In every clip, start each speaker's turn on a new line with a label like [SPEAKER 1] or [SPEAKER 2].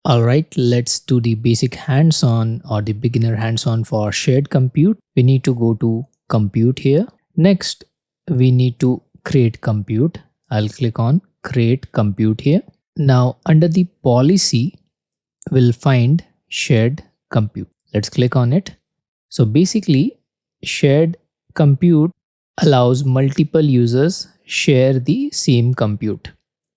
[SPEAKER 1] All right, let's do the basic hands-on or the beginner hands-on for shared compute. We need to go to compute here. Next, we need to create compute. I'll click on create compute here. Now under the policy, we'll find shared compute. Let's click on it. So basically, shared compute allows multiple users share the same compute.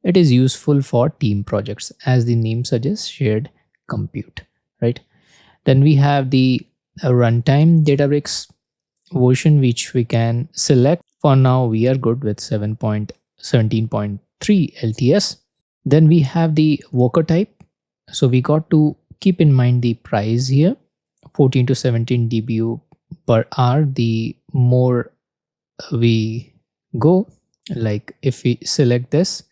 [SPEAKER 1] It is useful for team projects, as the name suggests, shared compute, right? Then we have the runtime Databricks version, which we can select. For now, we are good with 7.17.3 LTS. Then we have the worker type. So we got to keep in mind the price here, 14 to 17 dBu per hour. The more we go, like if we select this,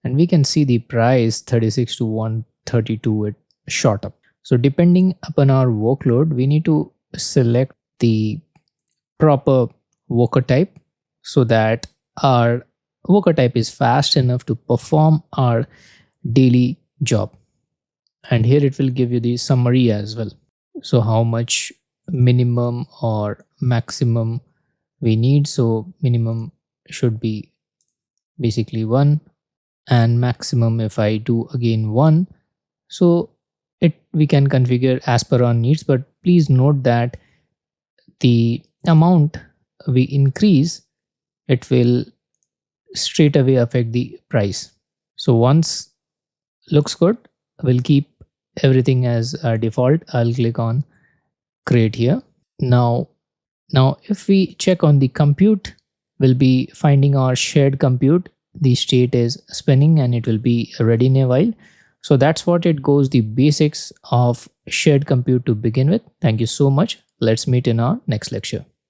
[SPEAKER 1] and we can see the price 36 to 132, it shot up. So depending upon our workload, we need to select the proper worker type so that our worker type is fast enough to perform our daily job. And here it will give you the summary as well. So how much minimum or maximum we need. So minimum should be basically 1, and maximum if I do again 1. So we can configure as per our needs, but please note that the amount we increase, it will straight away affect the price. So once looks good, we'll keep everything as default. I'll click on create here. Now if we check on the compute, we'll be finding our shared compute. The state is spinning and it will be ready in a while. So that's what it goes, the basics of shared compute to begin with. Thank you so much. Let's meet in our next lecture.